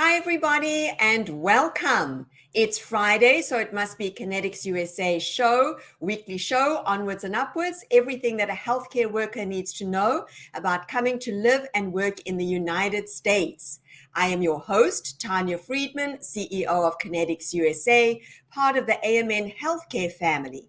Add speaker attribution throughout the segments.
Speaker 1: Hi, everybody, and welcome. It's Friday, so it must be Kinetics USA weekly show, onwards and upwards, everything that a healthcare worker needs to know about coming to live and work in the United States. I am your host, Tanya Friedman, CEO of Kinetics USA, part of the AMN Healthcare family.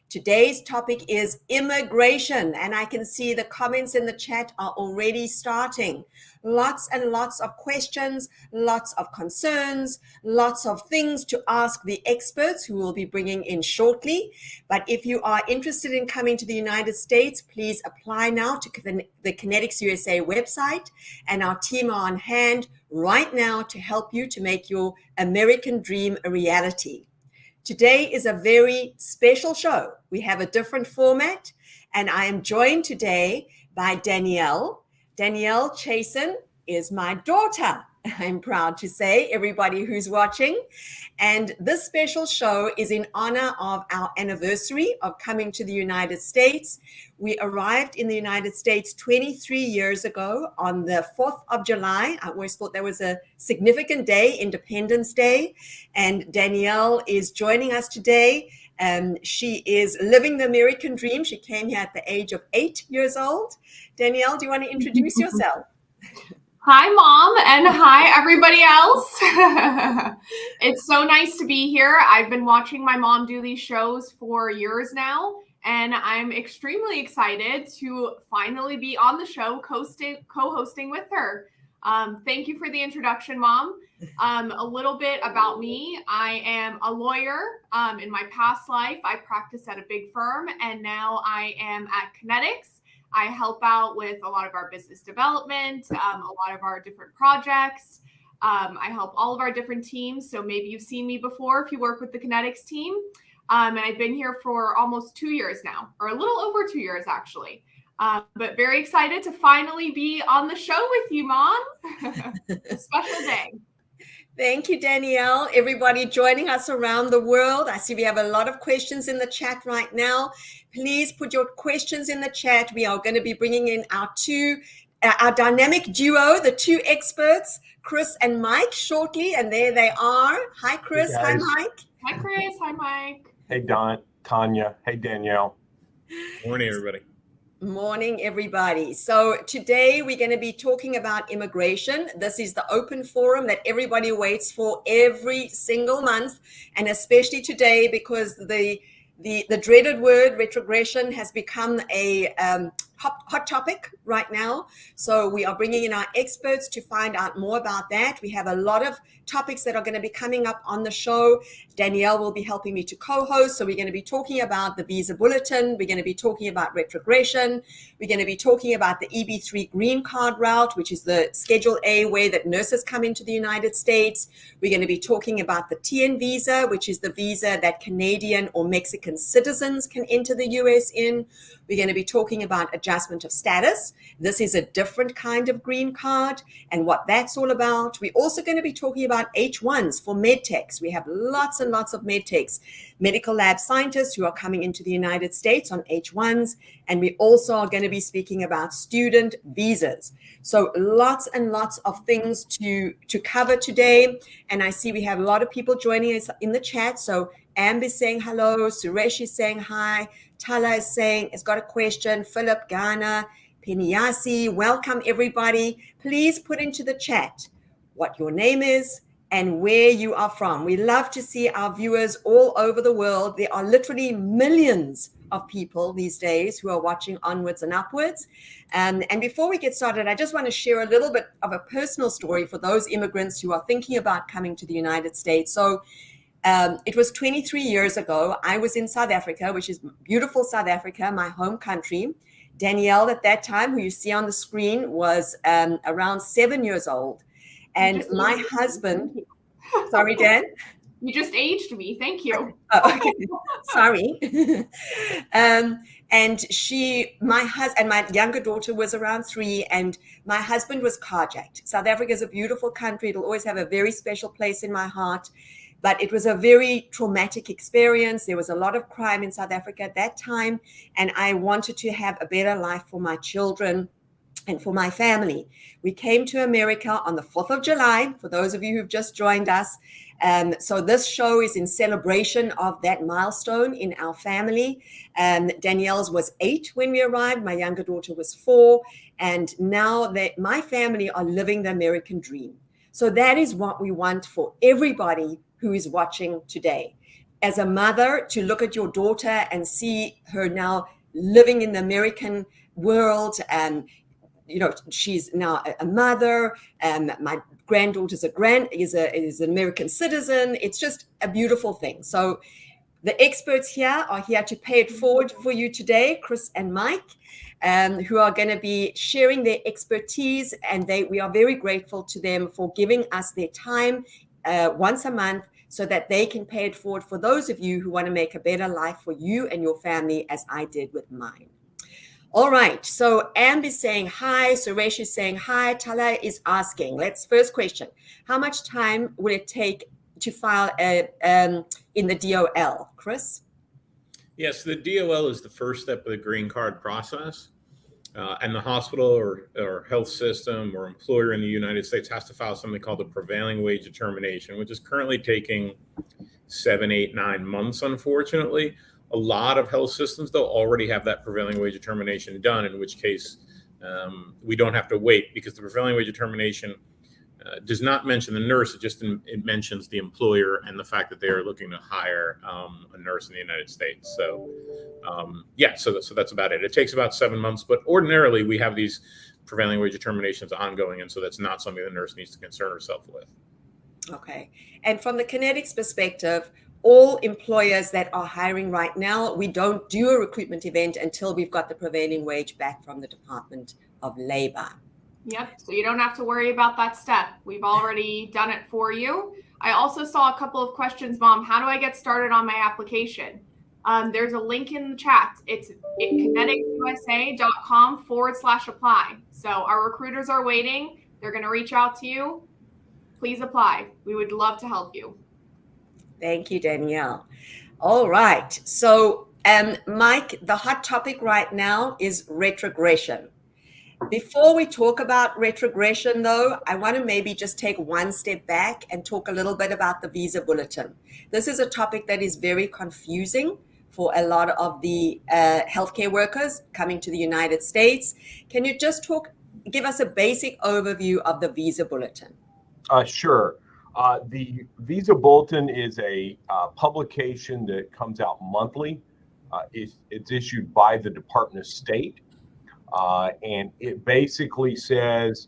Speaker 1: Today's topic is immigration, and I can see the comments in the chat are already starting. Lots and lots of questions, lots of concerns, lots of things to ask the experts who we'll be bringing in shortly. But if you are interested in coming to the United States, please apply now to the Kinetics USA website, and our team are on hand right now to help you to make your American dream a reality. Today is a very special show. We have a different format, and I am joined today by Danielle. Danielle Chasen is my daughter, I'm proud to say, everybody who's watching. And this special show is in honor of our anniversary of coming to the United States. We arrived in the United States 23 years ago on the 4th of July. I always thought that was a significant day, Independence Day. And Danielle is joining us today. She is living the American dream. She came here at the age of 8 years old. Danielle, do you want to introduce yourself?
Speaker 2: Hi, Mom, and hi, everybody else. It's so nice to be here. I've been watching my mom do these shows for years now, and I'm extremely excited to finally be on the show co-hosting with her. Thank you for the introduction, Mom. A little bit about me. I am a lawyer. In my past life, I practiced at a big firm, and now I am at Kinetics. I help out with a lot of our business development, a lot of our different projects. I help all of our different teams. So maybe you've seen me before if you work with the Kinetics team. And I've been here for almost 2 years now, or a little over 2 years, actually. But very excited to finally be on the show with you, Mom. Special day.
Speaker 1: Thank you, Danielle. Everybody joining us around the world. I see we have a lot of questions in the chat right now. Please put your questions in the chat. We are going to be bringing in our dynamic duo, the two experts, Chris and Mike, shortly. And there they are. Hi, Chris. Hi, Mike.
Speaker 2: Hi, Chris. Hi, Mike.
Speaker 3: Hey, Don, Tanya. Hey, Danielle.
Speaker 4: Morning, everybody.
Speaker 1: Morning, everybody. So today we're going to be talking about immigration. This is the open forum that everybody waits for every single month, and especially today because the dreaded word retrogression has become a hot topic right now. So we are bringing in our experts to find out more about that. We have a lot of topics that are going to be coming up on the show. Danielle will be helping me to co-host. So we're going to be talking about the visa bulletin. We're going to be talking about retrogression. We're going to be talking about the EB3 green card route, which is the Schedule A way that nurses come into the United States. We're going to be talking about the TN visa, which is the visa that Canadian or Mexican citizens can enter the US in. We're going to be talking about adjustment of status. This is a different kind of green card and what that's all about. We're also going to be talking about H1s for MedTechs. We have lots and lots of MedTechs, medical lab scientists who are coming into the United States on H1s. And we also are going to be speaking about student visas. So lots and lots of things to cover today. And I see we have a lot of people joining us in the chat. So Amber is saying hello. Suresh is saying hi. Tala is saying, it's got a question. Philip, Ghana, Peniyasi, welcome everybody. Please put into the chat what your name is and where you are from. We love to see our viewers all over the world. There are literally millions of people these days who are watching onwards and upwards. And before we get started, I just want to share a little bit of a personal story for those immigrants who are thinking about coming to the United States. So it was 23 years ago. I was in South Africa, which is beautiful South Africa, my home country. Danielle, at that time, who you see on the screen, was around 7 years old. And my husband, sorry, Dan?
Speaker 2: You just aged me. Thank you.
Speaker 1: Oh, okay. Sorry. And my younger daughter was around 3, and my husband was carjacked. South Africa is a beautiful country. It'll always have a very special place in my heart. But it was a very traumatic experience. There was a lot of crime in South Africa at that time, and I wanted to have a better life for my children. and for my family. We came to America on the 4th of July, for those of you who've just joined us. So this show is in celebration of that milestone in our family. Danielle's was 8 when we arrived. My younger daughter was 4. And now that my family are living the American dream. So that is what we want for everybody who is watching today. As a mother, to look at your daughter and see her now living in the American world, and she's now a mother, and my granddaughter is an American citizen. It's just a beautiful thing. So the experts here are here to pay it forward for you today, Chris and Mike, who are going to be sharing their expertise, and we are very grateful to them for giving us their time once a month so that they can pay it forward for those of you who want to make a better life for you and your family, as I did with mine. All right, so Amb is saying hi, Suresh is saying hi, Tala is asking, first question, how much time will it take to file in the DOL? Chris?
Speaker 4: Yes, the DOL is the first step of the green card process, and the hospital or health system or employer in the United States has to file something called the prevailing wage determination, which is currently taking 7, 8, 9 months, unfortunately. A lot of health systems, they'll already have that prevailing wage determination done, in which case we don't have to wait, because the prevailing wage determination does not mention the nurse. It mentions the employer and the fact that they are looking to hire a nurse in the United States. So so that's about it. It takes about 7 months, but ordinarily we have these prevailing wage determinations ongoing, and so that's not something the nurse needs to concern herself with.
Speaker 1: Okay. And from the Kinetics perspective, all employers that are hiring right now, we don't do a recruitment event until we've got the prevailing wage back from the Department of Labor.
Speaker 2: Yep. So you don't have to worry about that step. We've already done it for you. I also saw a couple of questions, Mom. How do I get started on my application? There's a link in the chat. It's kineticsusa.com/apply. So our recruiters are waiting. They're going to reach out to you. Please apply. We would love to help you.
Speaker 1: Thank you, Danielle. All right. So, Mike, the hot topic right now is retrogression. Before we talk about retrogression, though, I want to maybe just take one step back and talk a little bit about the visa bulletin. This is a topic that is very confusing for a lot of the healthcare workers coming to the United States. Can you just give us a basic overview of the visa bulletin?
Speaker 3: Sure. The Visa Bulletin is a publication that comes out monthly. It's issued by the Department of State, and it basically says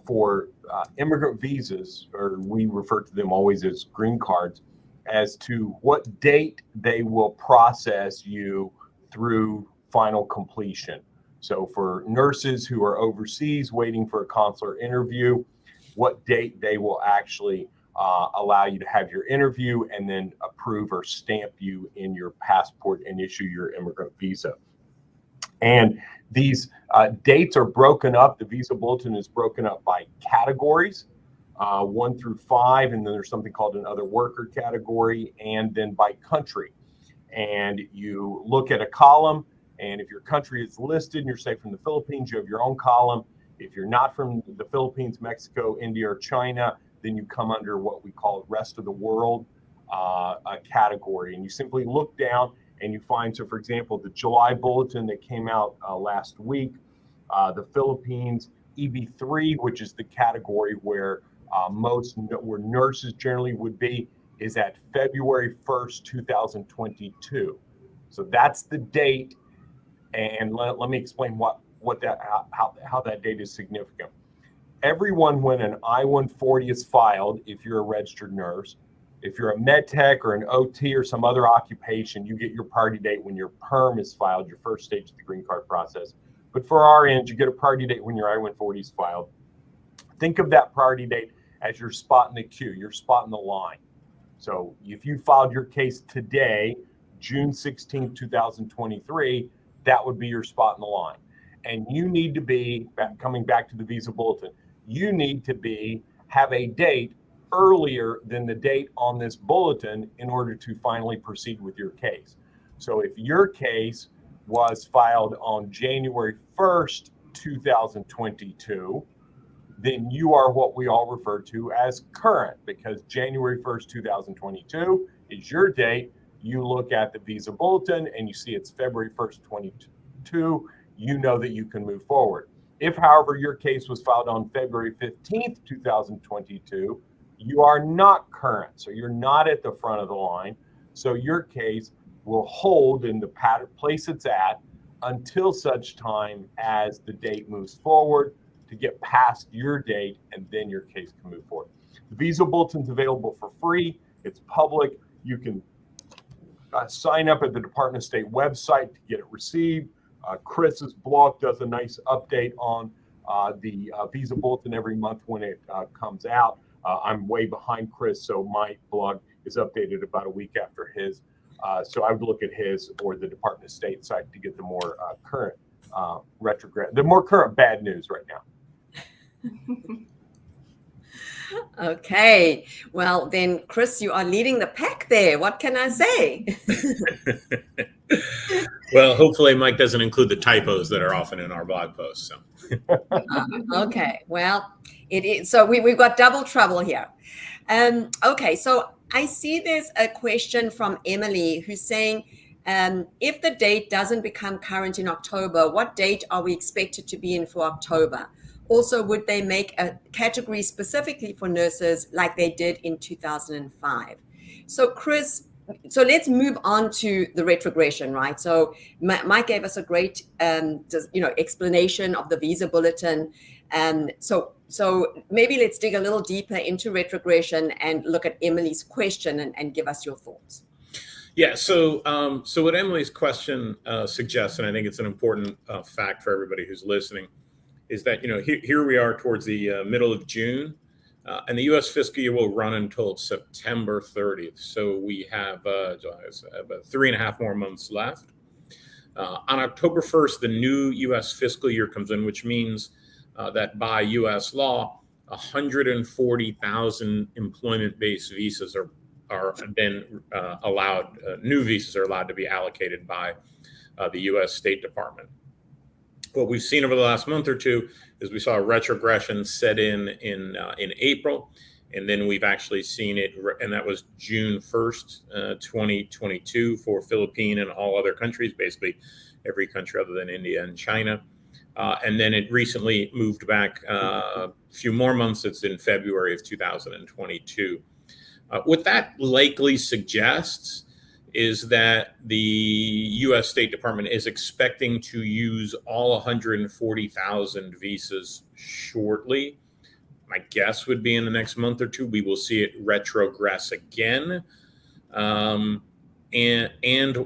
Speaker 3: for immigrant visas, or we refer to them always as green cards, as to what date they will process you through final completion. So for nurses who are overseas waiting for a consular interview, what date they will actually allow you to have your interview and then approve or stamp you in your passport and issue your immigrant visa. And these dates are broken up. The Visa Bulletin is broken up by categories, 1 through 5, and then there's something called an other worker category, and then by country. And you look at a column, and if your country is listed and you're, say, from the Philippines, you have your own column. If you're not from the Philippines, Mexico, India, or China, then you come under what we call rest of the world a category. And you simply look down and you find, so for example, the July bulletin that came out last week, the Philippines EB3, which is the category where where nurses generally would be, is at February 1st, 2022. So that's the date. And let me explain how that date is significant. Everyone, when an I-140 is filed, if you're a registered nurse, if you're a MedTech or an OT or some other occupation, you get your priority date when your perm is filed, your first stage of the green card process. But for our end, you get a priority date when your I-140 is filed. Think of that priority date as your spot in the queue, your spot in the line. So if you filed your case today, June 16, 2023, that would be your spot in the line. And you need to be, coming back to the Visa Bulletin, you need to have a date earlier than the date on this bulletin in order to finally proceed with your case. So if your case was filed on January 1st, 2022, then you are what we all refer to as current, because January 1st, 2022 is your date. You look at the visa bulletin and you see it's February 1st, 22, you know that you can move forward. If, however, your case was filed on February 15th, 2022, you are not current. So you're not at the front of the line. So your case will hold in the place it's at until such time as the date moves forward to get past your date, and then your case can move forward. The visa bulletin is available for free. It's public. You can sign up at the Department of State website to get it received. Chris's blog does a nice update on the visa bulletin every month when it comes out. I'm way behind Chris, so my blog is updated about a week after his. So I would look at his or the Department of State site to get the more current the more current bad news right now.
Speaker 1: Okay, well then, Chris, you are leading the pack there. What can I say?
Speaker 4: Well, hopefully Mike doesn't include the typos that are often in our blog posts. So.
Speaker 1: Okay, well, it is. So we've got double trouble here. Okay, so I see there's a question from Emily who's saying, if the date doesn't become current in October, what date are we expected to be in for October? Also, would they make a category specifically for nurses like they did in 2005? So Chris, so let's move on to the retrogression, right? So Mike gave us a great, explanation of the visa bulletin. So maybe let's dig a little deeper into retrogression and look at Emily's question and give us your thoughts.
Speaker 4: Yeah, so what Emily's question suggests, and I think it's an important fact for everybody who's listening, is that, here we are towards the middle of June, and the U.S. fiscal year will run until September 30th. So we have about 3.5 more months left. On October 1st, the new U.S. fiscal year comes in, which means that by U.S. law, 140,000 employment-based visas are then allowed. New visas are allowed to be allocated by the U.S. State Department. What we've seen over the last month or two is we saw a retrogression set in April, and then we've actually seen it, and that was June 1st, 2022 for Philippines and all other countries, basically every country other than India and China. And then it recently moved back a few more months. It's in February of 2022. What that likely suggests is that the U.S. State Department is expecting to use all 140,000 visas shortly. My guess would be in the next month or two, we will see it retrogress again. And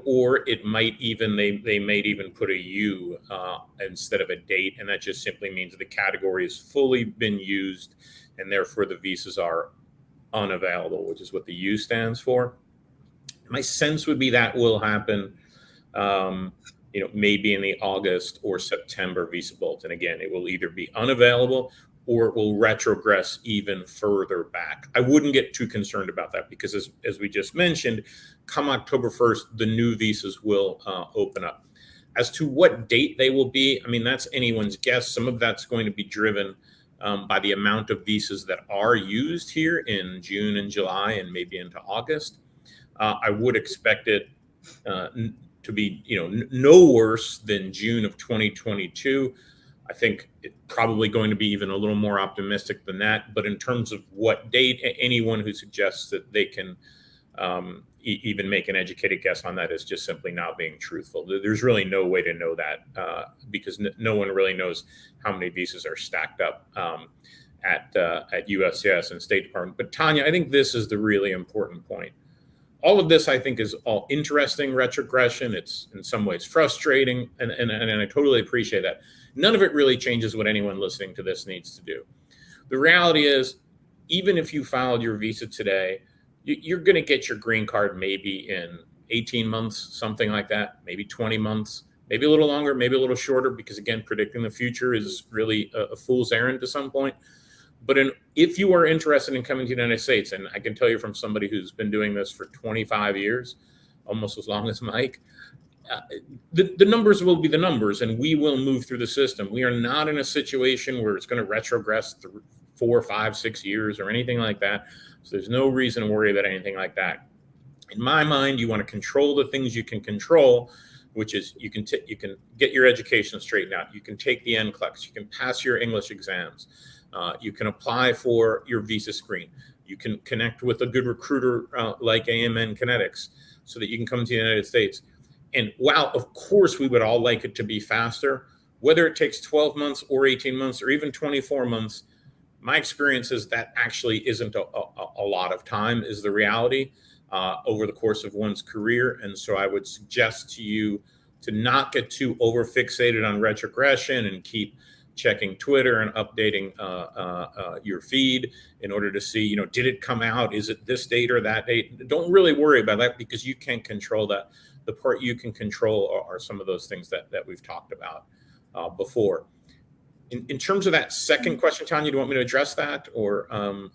Speaker 4: or it might even, they might even put a U instead of a date. And that just simply means the category has fully been used and therefore the visas are unavailable, which is what the U stands for. My sense would be that will happen, maybe in the August or September visa bulletin. Again, it will either be unavailable or it will retrogress even further back. I wouldn't get too concerned about that because as we just mentioned, come October 1st, the new visas will open up. As to what date they will be, I mean, that's anyone's guess. Some of that's going to be driven by the amount of visas that are used here in June and July and maybe into August. I would expect it to be, no worse than June of 2022. I think it's probably going to be even a little more optimistic than that. But in terms of what date, anyone who suggests that they can even make an educated guess on that is just simply not being truthful. There's really no way to know that because no one really knows how many visas are stacked up at USCIS and State Department. But Tanya, I think this is the really important point. All of this, I think, is all interesting retrogression. It's in some ways frustrating, and I totally appreciate that. None of it really changes what anyone listening to this needs to do. The reality is, even if you filed your visa today, you're going to get your green card maybe in 18 months, something like that, maybe 20 months, maybe a little longer, maybe a little shorter, because again, predicting the future is really a fool's errand to some point. But if you are interested in coming to the United States, and I can tell you from somebody who's been doing this for 25 years, almost as long as Mike, the numbers will be the numbers, and we will move through the system. We are not in a situation where it's going to retrogress through 4, 5, 6 years or anything like that. So there's no reason to worry about anything like that. In my mind, you want to control the things you can control, which is you can get your education straightened out. You can take the NCLEX. You can pass your English exams. You can apply for your visa screen. You can connect with a good recruiter like AMN Kinetics so that you can come to the United States. And while, of course, we would all like it to be faster, whether it takes 12 months or 18 months or even 24 months, my experience is that actually isn't a lot of time is the reality over the course of one's career. And so I would suggest to you to not get too over fixated on retrogression and keep checking Twitter and updating your feed in order to see, did it come out? Is it this date or that date? Don't really worry about that because you can't control that. The part you can control are some of those things that we've talked about before. In terms of that second question, Tanya, do you want me to address that or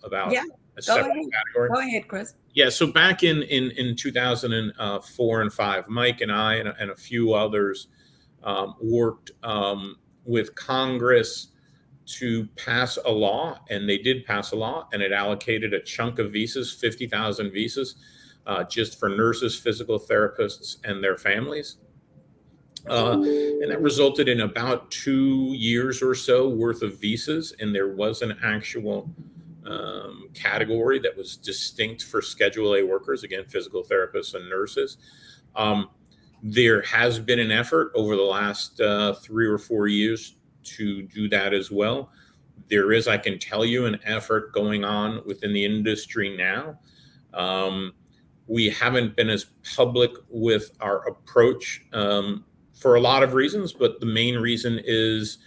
Speaker 4: about a separate category?
Speaker 1: Go ahead, Chris.
Speaker 4: Yeah, so back in 2004 and 5, Mike and I and a few others worked with Congress to pass a law, and they did pass a law, and it allocated a chunk of visas, 50,000 visas, just for nurses, physical therapists, and their families. And that resulted in about 2 years or so worth of visas, and there was an actual category that was distinct for Schedule A workers, again, physical therapists and nurses. There has been an effort over the last 3 or 4 years to do that as well. There is, I can tell you, an effort going on within the industry now. We haven't been as public with our approach for a lot of reasons, but the main reason is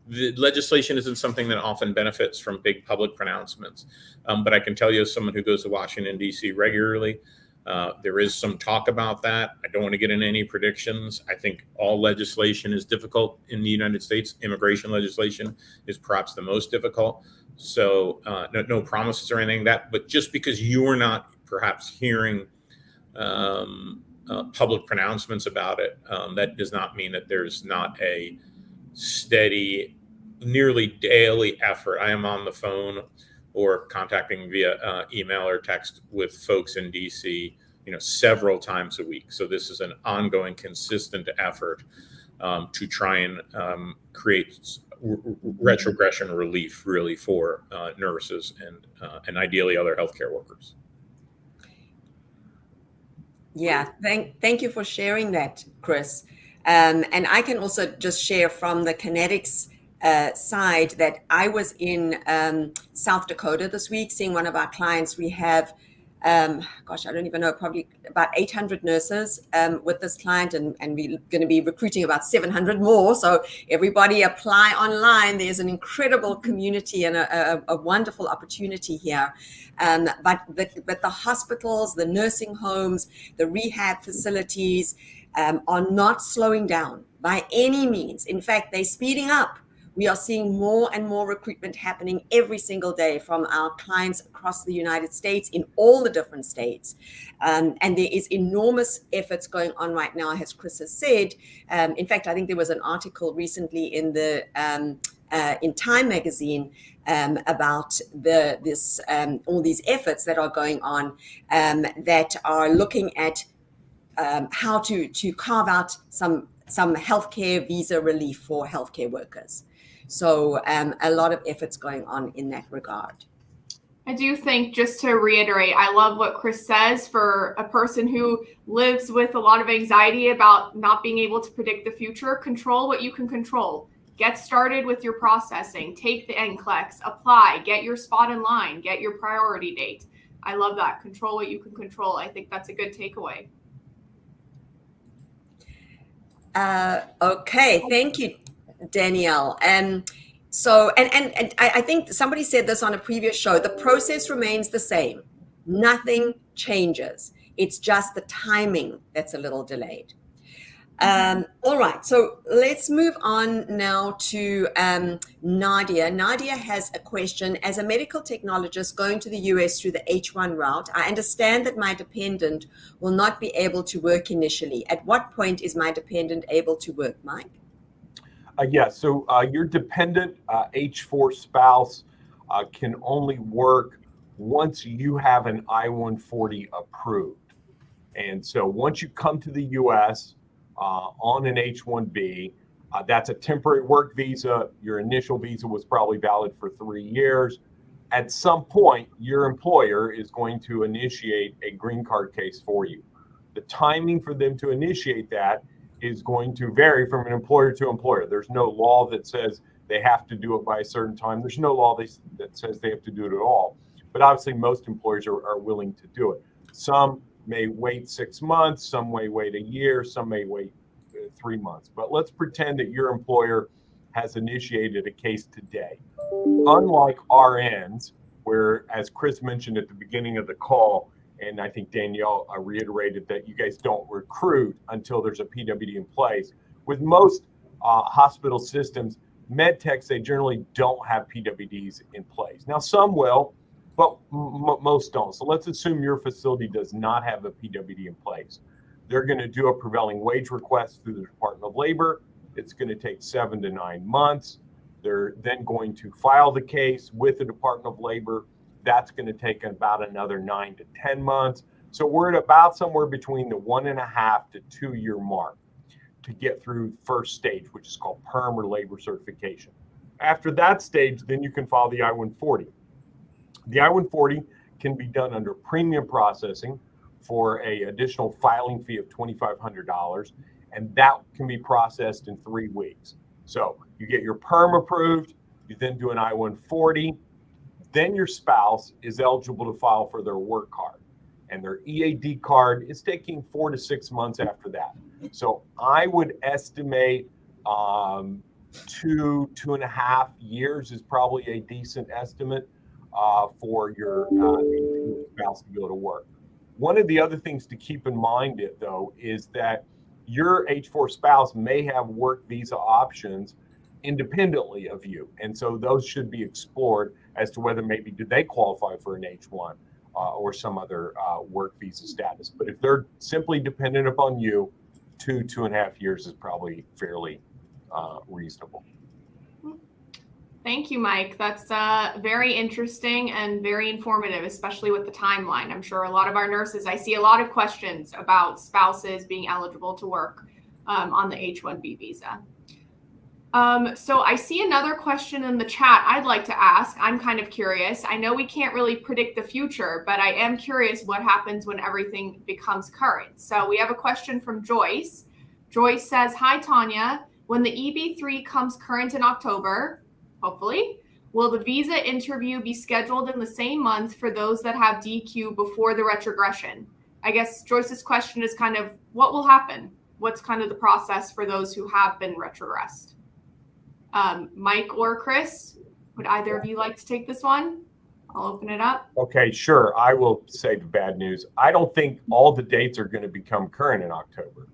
Speaker 4: the legislation isn't something that often benefits from big public pronouncements. But I can tell you, as someone who goes to Washington, D.C. regularly, there is some talk about that. I don't want to get into any predictions. I think all legislation is difficult in the United States. Immigration legislation is perhaps the most difficult. So no promises or anything like that. But just because you're not perhaps hearing public pronouncements about it, that does not mean that there's not a steady, nearly daily effort. I am on the phone or contacting via email or text with folks in DC, several times a week. So this is an ongoing, consistent effort to try and create retrogression relief, really, for nurses and ideally other healthcare workers.
Speaker 1: Yeah, thank you for sharing that, Chris. And I can also just share from the Kinetics side that I was in South Dakota this week seeing one of our clients. We have, I don't even know, probably about 800 nurses with this client, and we're going to be recruiting about 700 more. So everybody apply online. There's an incredible community and a wonderful opportunity here. But the hospitals, the nursing homes, the rehab facilities are not slowing down by any means. In fact, they're speeding up. We are seeing more and more recruitment happening every single day from our clients across the United States in all the different states. And there is enormous efforts going on right now, as Chris has said. In fact, I think there was an article recently in the in Time magazine about all these efforts that are going on that are looking at how to carve out some healthcare visa relief for healthcare workers. So a lot of efforts going on in that regard.
Speaker 2: I do think, just to reiterate, I love what Chris says. For a person who lives with a lot of anxiety about not being able to predict the future, control what you can control. Get started with your processing. Take the NCLEX, apply, get your spot in line, get your priority date. I love that. Control what you can control. I think that's a good takeaway.
Speaker 1: Okay, thank you, Danielle. So I think somebody said this on a previous show, the process remains the same. Nothing changes. It's just the timing that's a little delayed. All right, so let's move on now to Nadia. Nadia has a question. As a medical technologist going to the US through the H1 route, I understand that my dependent will not be able to work initially. At what point is my dependent able to work, Mike?
Speaker 3: So your dependent H4 spouse can only work once you have an I-140 approved. And so once you come to the U.S. On an H-1B, that's a temporary work visa. Your initial visa was probably valid for 3 years. At some point, your employer is going to initiate a green card case for you. The timing for them to initiate that is going to vary from an employer to employer. There's no law that says they have to do it by a certain time. There's no law that says they have to do it at all. But obviously, most employers are willing to do it. Some may wait 6 months, some may wait a year, some may wait 3 months. But let's pretend that your employer has initiated a case today. Unlike RNs, where, as Chris mentioned at the beginning of the call, and I think Danielle reiterated that you guys don't recruit until there's a PWD in place. With most hospital systems, MedTechs, they generally don't have PWDs in place. Now, some will, but most don't. So let's assume your facility does not have a PWD in place. They're going to do a prevailing wage request through the Department of Labor. It's going to take 7 to 9 months. They're then going to file the case with the Department of Labor. That's going to take about another 9 to 10 months. So we're at about somewhere between the 1.5 to 2 year mark to get through first stage, which is called PERM or labor certification. After that stage, then you can file the I-140. The I-140 can be done under premium processing for an additional filing fee of $2,500, and that can be processed in 3 weeks. So you get your PERM approved, you then do an I-140, then your spouse is eligible to file for their work card, and their EAD card is taking 4 to 6 months after that. So I would estimate 2.5 years is probably a decent estimate for your spouse to be able to work. One of the other things to keep in mind, though, is that your H4 spouse may have work visa options independently of you. And so those should be explored as to whether maybe do they qualify for an H1 or some other work visa status. But if they're simply dependent upon you, 2.5 years is probably fairly reasonable.
Speaker 2: Thank you, Mike. That's very interesting and very informative, especially with the timeline. I'm sure a lot of our nurses, I see a lot of questions about spouses being eligible to work on the H-1B visa. So I see another question in the chat I'd like to ask. I'm kind of curious. I know we can't really predict the future, but I am curious what happens when everything becomes current. So we have a question from Joyce. Joyce says, "Hi, Tanya. When the EB3 comes current in October, hopefully, will the visa interview be scheduled in the same month for those that have DQ before the retrogression?" I guess Joyce's question is kind of what will happen? What's kind of the process for those who have been retrogressed? Mike or Chris, would either of you like to take this one? I'll open it up.
Speaker 3: Okay, sure. I will say the bad news. I don't think all the dates are going to become current in October.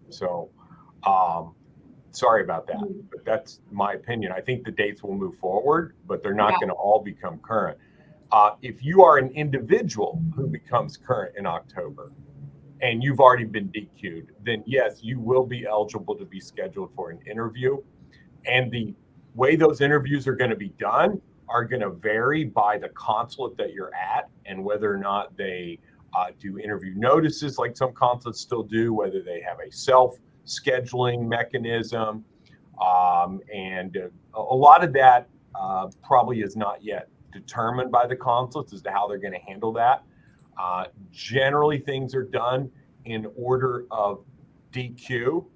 Speaker 3: So, sorry about that, but that's my opinion. I think the dates will move forward, but they're not going to all become current. If you are an individual who becomes current in October and you've already been DQ'd, then yes, you will be eligible to be scheduled for an interview. And the way those interviews are going to be done are going to vary by the consulate that you're at and whether or not they do interview notices like some consulates still do, whether they have a self-scheduling mechanism. And a lot of that probably is not yet determined by the consulates as to how they're going to handle that. Generally, things are done in order of DQ.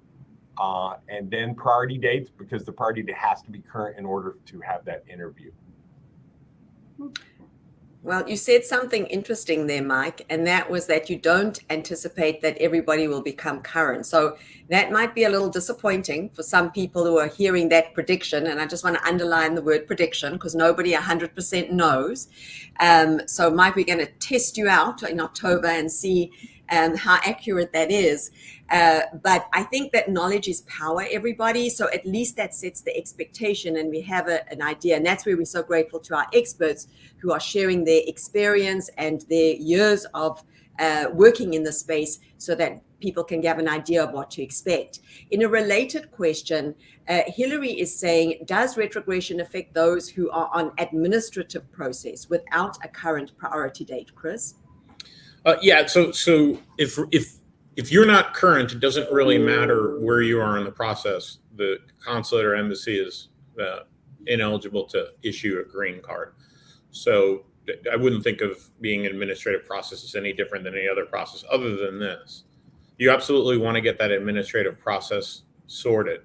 Speaker 3: And then priority dates, because the priority date has to be current in order to have that interview.
Speaker 1: Well, you said something interesting there, Mike, and that was that you don't anticipate that everybody will become current. So that might be a little disappointing for some people who are hearing that prediction. And I just want to underline the word prediction because nobody 100% knows. So Mike, we're going to test you out in October and see how accurate that is. But I think that knowledge is power, everybody. So at least that sets the expectation, and we have an idea. And that's where we're so grateful to our experts who are sharing their experience and their years of working in the space, so that people can have an idea of what to expect. In a related question, Hillary is saying, does retrogression affect those who are on administrative process without a current priority date, Chris?
Speaker 4: Yeah, so if you're not current, it doesn't really matter where you are in the process. The consulate or embassy is ineligible to issue a green card. So I wouldn't think of being an administrative process as any different than any other process other than this. You absolutely want to get that administrative process sorted.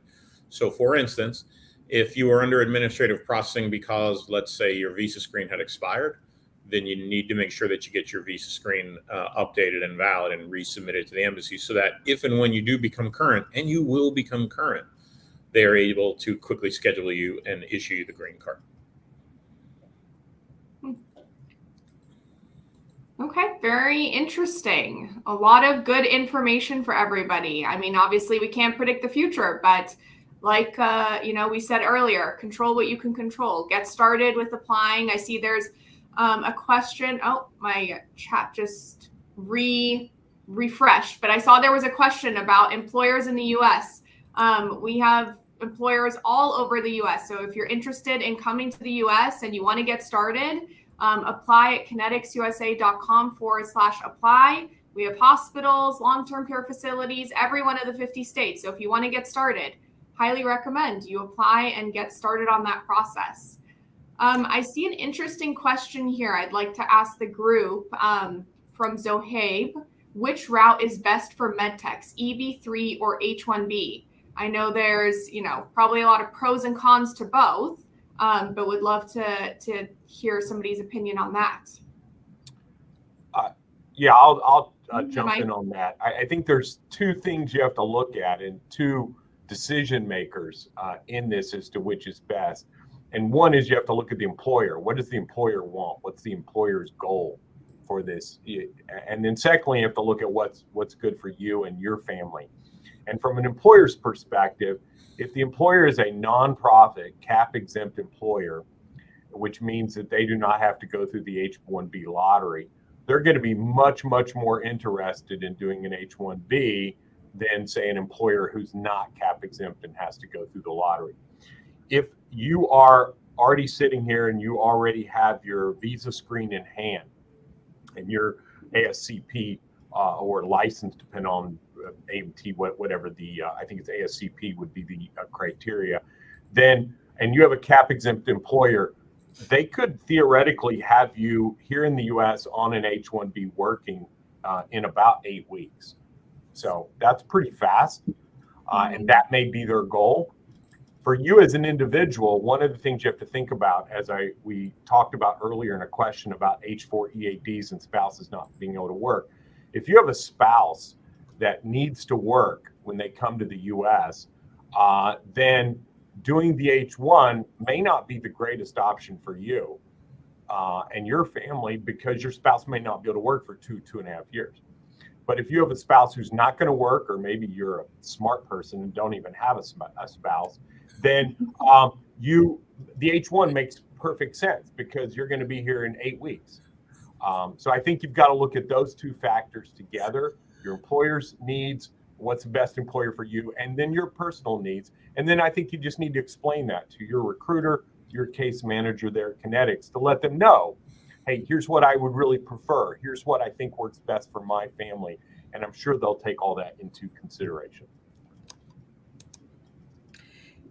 Speaker 4: So for instance, if you are under administrative processing because, let's say, your visa screen had expired, then you need to make sure that you get your visa screen updated and valid and resubmitted to the embassy, so that if and when you do become current, and you will become current, they are able to quickly schedule you and issue you the green card.
Speaker 2: Okay, very interesting. A lot of good information for everybody. I mean, obviously we can't predict the future, but like we said earlier, control what you can control. Get started with applying. I see there's a question. Oh, my chat just refreshed, but I saw there was a question about employers in the U.S. We have employers all over the U.S. So if you're interested in coming to the U.S. and you want to get started, apply at kineticsUSA.com/apply. We have hospitals, long-term care facilities, every one of the 50 states. So if you want to get started, highly recommend you apply and get started on that process. I see an interesting question here I'd like to ask the group from Zohaib. Which route is best for MedTechs, EB3 or H1B? I know there's, probably a lot of pros and cons to both, but would love to hear somebody's opinion on that.
Speaker 3: I'll jump in on that. I think there's two things you have to look at and two decision makers in this as to which is best. And one is you have to look at the employer. What does the employer want? What's the employer's goal for this? And then secondly, you have to look at what's good for you and your family. And from an employer's perspective, if the employer is a nonprofit, cap-exempt employer, which means that they do not have to go through the H-1B lottery, they're going to be much, much more interested in doing an H-1B than, say, an employer who's not cap-exempt and has to go through the lottery. If you are already sitting here and you already have your visa screen in hand and your ASCP or license, depending on AMT, whatever the, I think it's ASCP would be the criteria, then, and you have a cap exempt employer, they could theoretically have you here in the US on an H-1B working in about 8 weeks. So that's pretty fast. And that may be their goal. For you as an individual, one of the things you have to think about, as we talked about earlier in a question about H-4 EADs and spouses not being able to work, if you have a spouse that needs to work when they come to the US, then doing the H-1 may not be the greatest option for you and your family, because your spouse may not be able to work for 2.5 years. But if you have a spouse who's not going to work, or maybe you're a smart person and don't even have a spouse, then the H-1 makes perfect sense, because you're going to be here in 8 weeks. So I think you've got to look at those two factors together: your employer's needs, what's the best employer for you, and then your personal needs. And then I think you just need to explain that to your recruiter, your case manager there at Kinetics, to let them know, hey, here's what I would really prefer. Here's what I think works best for my family. And I'm sure they'll take all that into consideration.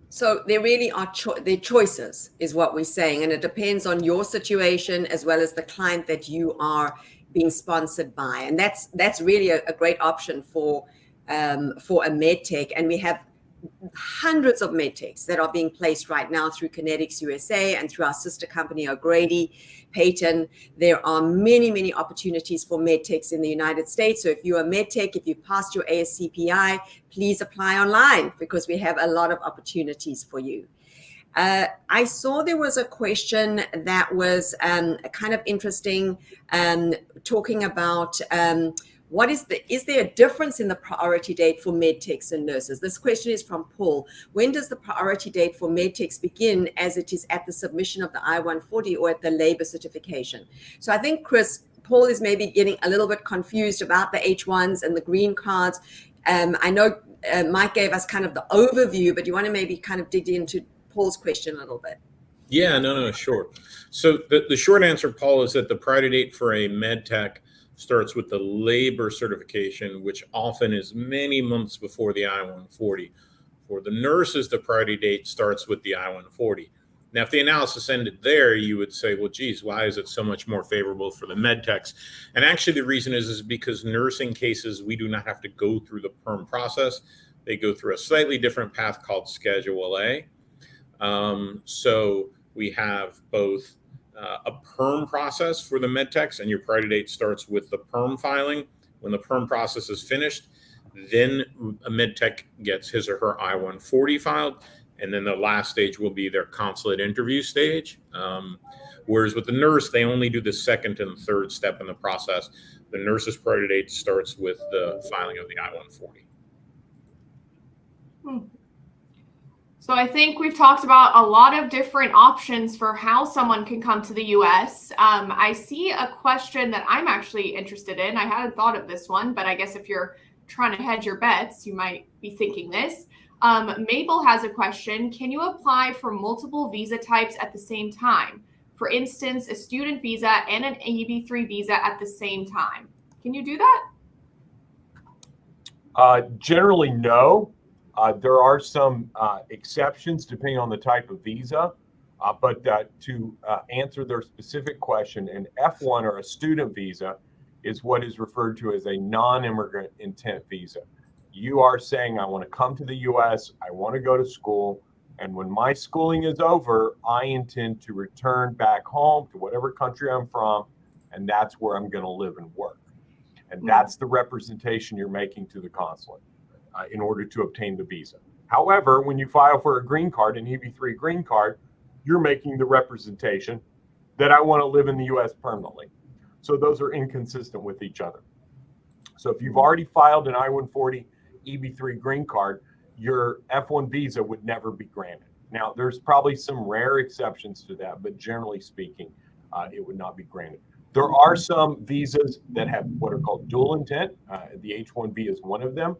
Speaker 1: So there really are their choices, is what we're saying. And it depends on your situation as well as the client that you are being sponsored by. And that's really a great option for a MedTech. And we have hundreds of MedTechs that are being placed right now through Kinetics USA and through our sister company, O'Grady, Payton. There are many, many opportunities for MedTechs in the United States. So if you're a MedTech, if you've passed your ASCPI, please apply online, because we have a lot of opportunities for you. I saw there was a question that was kind of interesting, talking about is there a difference in the priority date for MedTechs and nurses? This question is from Paul. When does the priority date for MedTechs begin, as it is at the submission of the I-140 or at the labor certification? So I think, Chris, Paul is maybe getting a little bit confused about the H1s and the green cards. I know Mike gave us kind of the overview, but you want to maybe kind of dig into Paul's question a little bit.
Speaker 4: Yeah, no, sure. So the short answer, Paul, is that the priority date for a MedTech starts with the labor certification, which often is many months before the I-140. For the nurses, the priority date starts with the I-140. Now, if the analysis ended there, you would say, well, geez, why is it so much more favorable for the MedTechs? And actually, the reason is because nursing cases, we do not have to go through the PERM process. They go through a slightly different path called Schedule A. So we have both a PERM process for the MedTechs, and your priority date starts with the PERM filing. When the PERM process is finished, then a MedTech gets his or her I-140 filed, and then the last stage will be their consulate interview stage. Whereas with the nurse, they only do the second and third step in the process. The nurse's priority date starts with the filing of the I-140.
Speaker 2: So I think we've talked about a lot of different options for how someone can come to the U.S. I see a question that I'm actually interested in. I hadn't thought of this one, but I guess if you're trying to hedge your bets, you might be thinking this. Mabel has a question. Can you apply for multiple visa types at the same time? For instance, a student visa and an EB3 visa at the same time. Can you do that?
Speaker 3: Generally, no. There are some exceptions depending on the type of visa, but to answer their specific question, an F1 or a student visa is what is referred to as a non-immigrant intent visa. You are saying, I want to come to the U.S., I want to go to school, and when my schooling is over, I intend to return back home to whatever country I'm from, and that's where I'm going to live and work. And that's the representation you're making to the consulate in order to obtain the visa. However, when you file for a green card, an EB3 green card, you're making the representation that I want to live in the U.S. permanently. So those are inconsistent with each other. So if you've already filed an I-140 EB3 green card, your F1 visa would never be granted. Now, there's probably some rare exceptions to that, but generally speaking, it would not be granted. There are some visas that have what are called dual intent. The H-1B is one of them.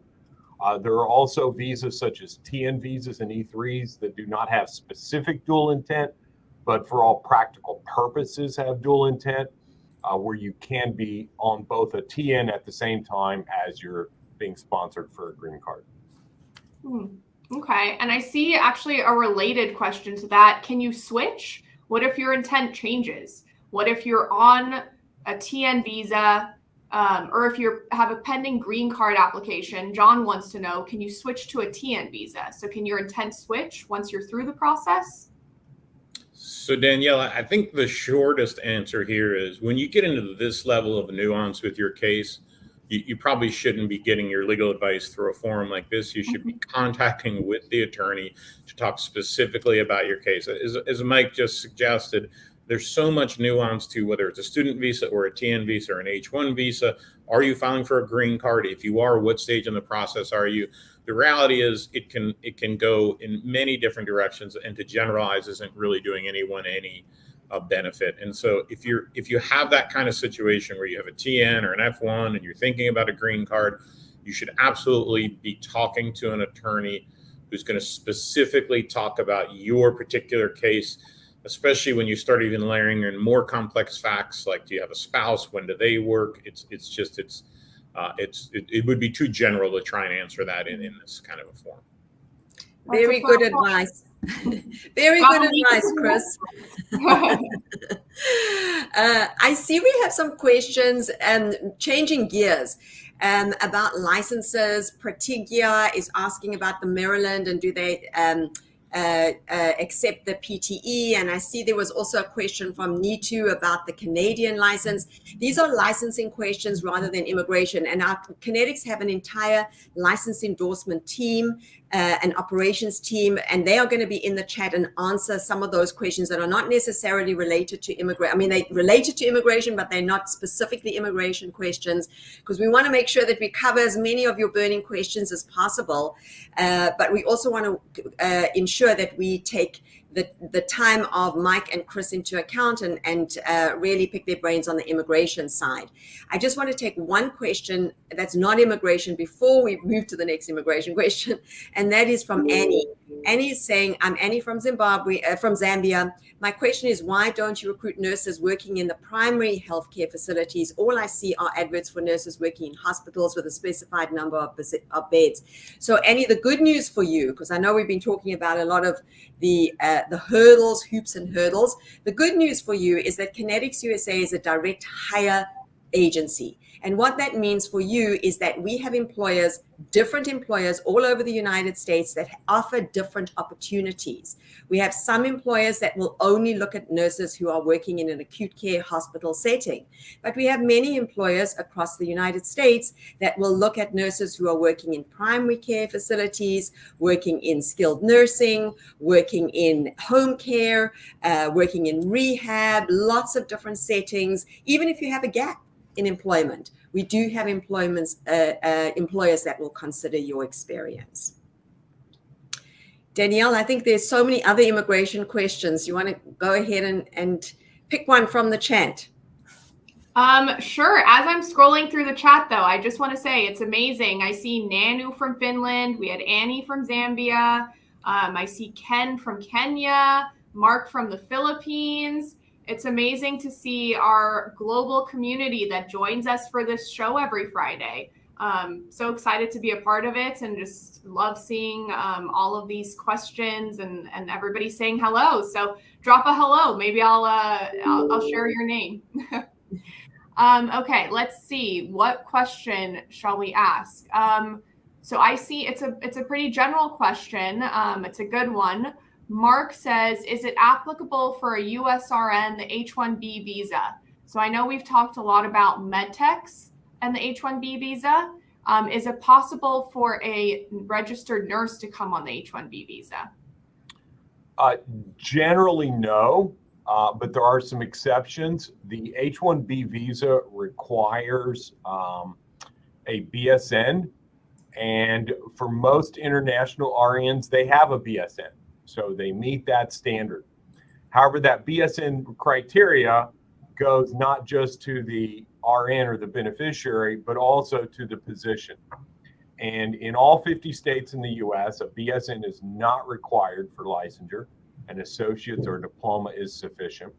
Speaker 3: There are also visas such as TN visas and E3s that do not have specific dual intent, but for all practical purposes have dual intent, where you can be on both a TN at the same time as you're being sponsored for a green card.
Speaker 2: Okay. And I see actually a related question to that. Can you switch? What if your intent changes? What if you're on a TN visa, or if you have a pending green card application? John wants to know, can you switch to a TN visa? So can your intent switch once you're through the process?
Speaker 4: So Danielle, I think the shortest answer here is when you get into this level of nuance with your case, you probably shouldn't be getting your legal advice through a forum like this. You should be contacting with the attorney to talk specifically about your case. As Mike just suggested, there's so much nuance to whether it's a student visa or a TN visa or an H-1 visa. Are you filing for a green card? If you are, what stage in the process are you? The reality is it can go in many different directions, and to generalize isn't really doing anyone any benefit. And so if you have that kind of situation where you have a TN or an F1 and you're thinking about a green card, you should absolutely be talking to an attorney who's going to specifically talk about your particular case, especially when you start even layering in more complex facts like, do you have a spouse? When do they work? It would be too general to try and answer that in this kind of a form.
Speaker 1: Very good advice. Very good advice, Chris. I see we have some questions changing gears about licenses. Pratigia is asking about the Maryland and do they accept the PTE, and I see there was also a question from Nitu about the Canadian license. These are licensing questions rather than immigration, and our Kinetics have an entire license endorsement team an operations team, and they are going to be in the chat and answer some of those questions that are not necessarily related to immigration. I mean, they related to immigration, but they're not specifically immigration questions, because we want to make sure that we cover as many of your burning questions as possible. But we also want to ensure that we take the time of Mike and Chris into account and really pick their brains on the immigration side. I just want to take one question that's not immigration before we move to the next immigration question, and that is from Annie. Annie is saying, I'm Annie from Zambia. My question is, why don't you recruit nurses working in the primary healthcare facilities? All I see are adverts for nurses working in hospitals with a specified number of beds. So Annie, the good news for you, because I know we've been talking about a lot of the hurdles, hoops and hurdles. The good news for you is that Kinetics USA is a direct hire agency. And what that means for you is that we have employers, different employers all over the United States that offer different opportunities. We have some employers that will only look at nurses who are working in an acute care hospital setting. But we have many employers across the United States that will look at nurses who are working in primary care facilities, working in skilled nursing, working in home care, working in rehab, lots of different settings, even if you have a gap in employment. We do have employers that will consider your experience. Danielle, I think there's so many other immigration questions. You want to go ahead and pick one from the chat?
Speaker 2: Sure. As I'm scrolling through the chat, though, I just want to say it's amazing. I see Nanu from Finland. We had Annie from Zambia. I see Ken from Kenya, Mark from the Philippines. It's amazing to see our global community that joins us for this show every Friday. So excited to be a part of it, and just love seeing all of these questions and everybody saying hello. So drop a hello. Maybe I'll share your name. Okay, let's see. What question shall we ask? So I see it's a pretty general question. It's a good one. Mark says, is it applicable for a USRN, the H-1B visa? So I know we've talked a lot about MedTechs and the H-1B visa. Is it possible for a registered nurse to come on the H-1B visa?
Speaker 3: Generally, no, but there are some exceptions. The H-1B visa requires a BSN, and for most international RNs, they have a BSN. So they meet that standard. However, that BSN criteria goes not just to the RN or the beneficiary, but also to the physician. And in all 50 states in the US, a BSN is not required for licensure. An associate's or diploma is sufficient.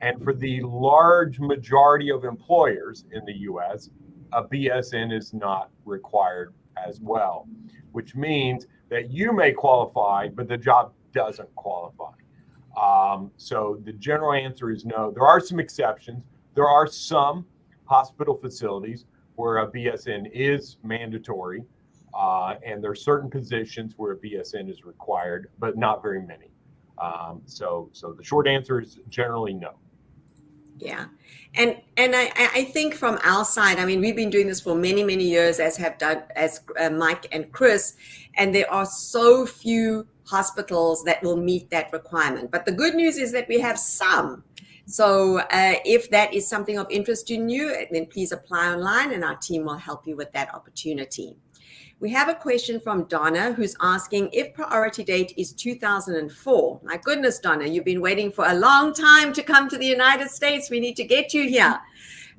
Speaker 3: And for the large majority of employers in the US, a BSN is not required as well, which means that you may qualify, but the job doesn't qualify. So the general answer is no. There are some exceptions. There are some hospital facilities where a BSN is mandatory, and there are certain positions where a BSN is required, but not very many. So the short answer is generally no.
Speaker 1: Yeah. And I think from our side, I mean, we've been doing this for many, many years, as Mike and Chris, and there are so few hospitals that will meet that requirement. But the good news is that we have some. So if that is something of interest to you, then please apply online and our team will help you with that opportunity. We have a question from Donna, who's asking if priority date is 2004. My goodness, Donna, you've been waiting for a long time to come to the United States. We need to get you here.